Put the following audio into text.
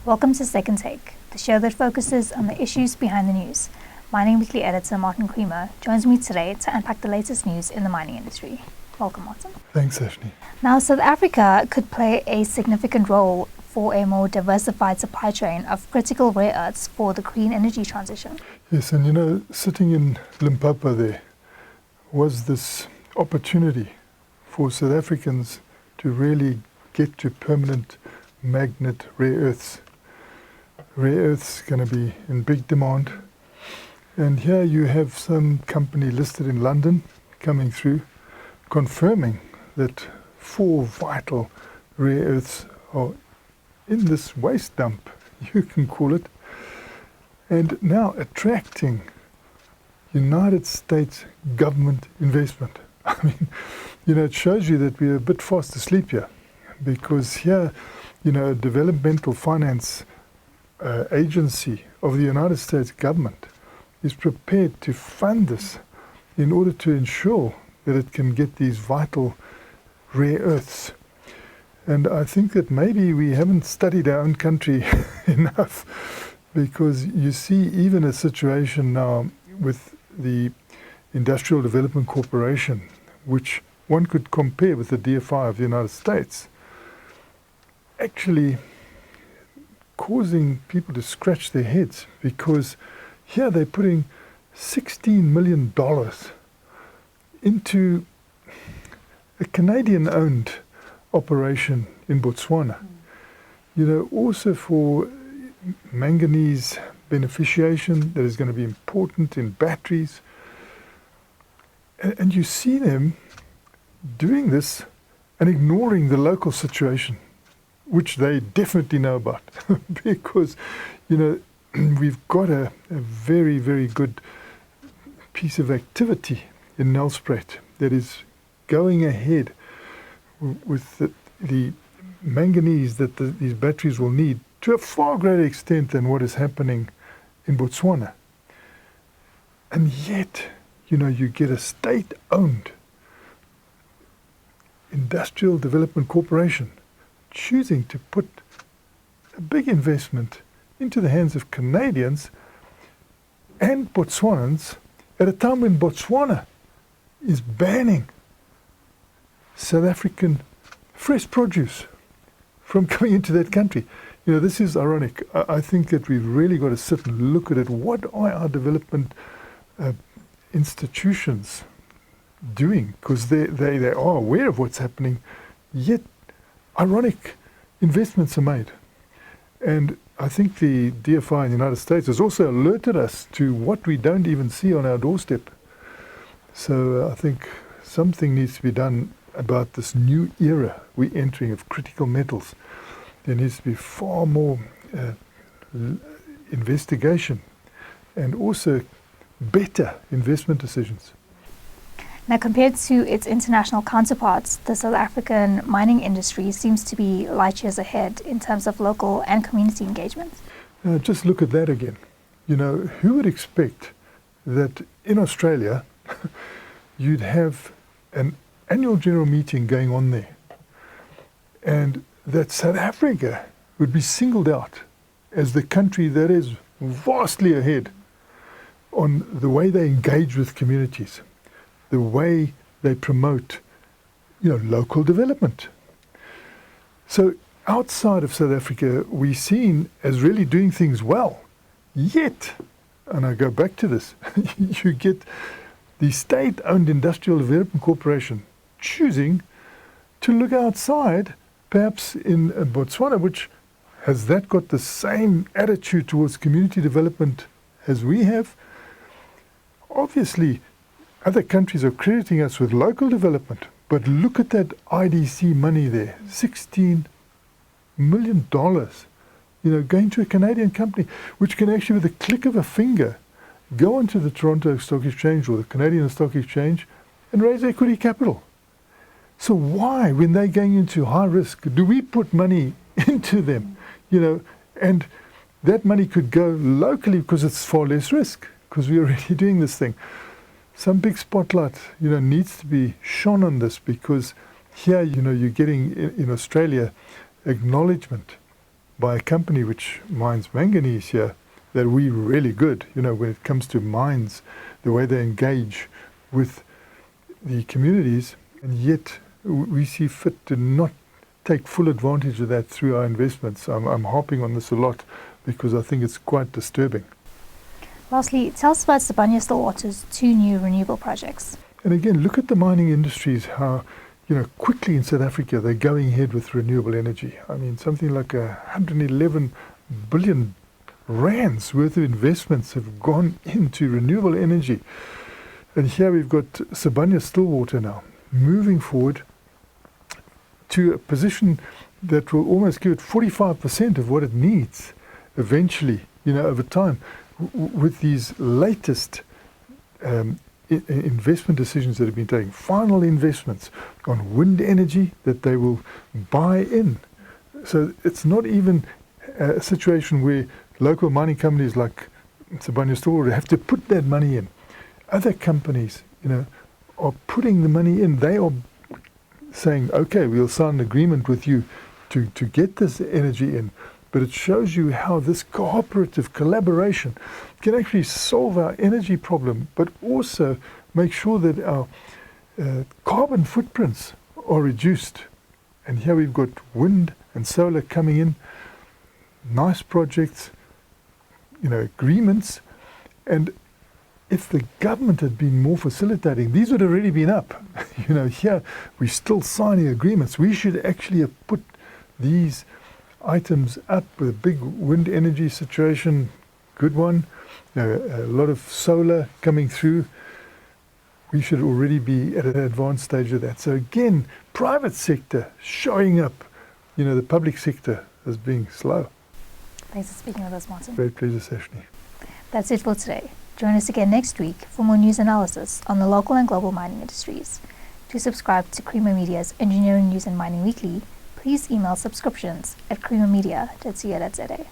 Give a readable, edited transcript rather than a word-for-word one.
Welcome to Second Take, the show that focuses on the issues behind the news. Mining Weekly editor Martin Creamer joins me today to unpack the latest news in the mining industry. Welcome, Martin. Thanks, Ashley. Now, South Africa could play a significant role for a more diversified supply chain of critical rare earths for the clean energy transition. Yes, and sitting in Limpopo there was this opportunity for South Africans to really get to permanent magnet rare earths. Rare earths going to be in big demand. And here you have some company listed in London coming through, confirming that 4 vital rare earths are in this waste dump, you can call it, and now attracting United States government investment. I mean, it shows you that we're a bit fast asleep here, because here, a developmental finance agency of the United States government is prepared to fund this in order to ensure that it can get these vital rare earths. And I think that maybe we haven't studied our own country enough, because you see even a situation now with the Industrial Development Corporation, which one could compare with the DFI of the United States, actually causing people to scratch their heads, because here they're putting $16 million into a Canadian-owned operation in Botswana. Also for manganese beneficiation that is going to be important in batteries. And you see them doing this and ignoring the local situation, which they definitely know about, because, we've got a very, very good piece of activity in Nelspruit that is going ahead with the manganese that these batteries will need to a far greater extent than what is happening in Botswana. And yet, you get a state-owned Industrial Development Corporation choosing to put a big investment into the hands of Canadians and Botswanans at a time when Botswana is banning South African fresh produce from coming into that country. This is ironic. I think that we've really got to sit and look at it. What are our development institutions doing? Because they are aware of what's happening, yet ironic investments are made. And I think the DFI in the United States has also alerted us to what we don't even see on our doorstep. So I think something needs to be done about this new era we're entering of critical metals. There needs to be far more investigation and also better investment decisions. Now, compared to its international counterparts, the South African mining industry seems to be light years ahead in terms of local and community engagement. Just look at that again. Who would expect that in Australia you'd have an annual general meeting going on there, and that South Africa would be singled out as the country that is vastly ahead on the way they engage with communities, the way they promote, local development. So outside of South Africa, we're seen as really doing things well. Yet, and I go back to this, you get the state-owned Industrial Development Corporation choosing to look outside, perhaps in Botswana, which has that got the same attitude towards community development as we have. Obviously, other countries are crediting us with local development, but look at that IDC money there, $16 million, going to a Canadian company, which can actually, with a click of a finger, go onto the Toronto Stock Exchange or the Canadian Stock Exchange and raise equity capital. So why, when they're going into high risk, do we put money into them? And that money could go locally because it's far less risk, because we're already doing this thing. Some big spotlight, needs to be shone on this, because here, you're getting in Australia acknowledgement by a company which mines manganese here, that we're really good, when it comes to mines, the way they engage with the communities, and yet we see fit to not take full advantage of that through our investments. I'm harping on this a lot because I think it's quite disturbing. Lastly, tell us about Sibanye-Stillwater's 2 new renewable projects. And again, look at the mining industries, how quickly in South Africa they're going ahead with renewable energy. I mean, something like 111 billion rands worth of investments have gone into renewable energy. And here we've got Sibanye-Stillwater now moving forward to a position that will almost give it 45% of what it needs eventually, over time, with these latest investment decisions that have been taken, final investments on wind energy that they will buy in. So it's not even a situation where local mining companies like Sibanye-Stillwater have to put that money in. Other companies, are putting the money in. They are saying, okay, we'll sign an agreement with you to get this energy in. But it shows you how this cooperative collaboration can actually solve our energy problem, but also make sure that our carbon footprints are reduced. And here we've got wind and solar coming in, nice projects, agreements. And if the government had been more facilitating, these would have already been up. Here we're still signing agreements. We should actually have put these items up with a big wind energy situation, good one, a lot of solar coming through. We should already be at an advanced stage of that. So again, private sector showing up, the public sector as being slow. Thanks for speaking with us, Martin. Great pleasure, Sashni. That's it for today. Join us again next week for more news analysis on the local and global mining industries. To subscribe to Creamer Media's Engineering News and Mining Weekly, please email subscriptions at creamermedia.co.za.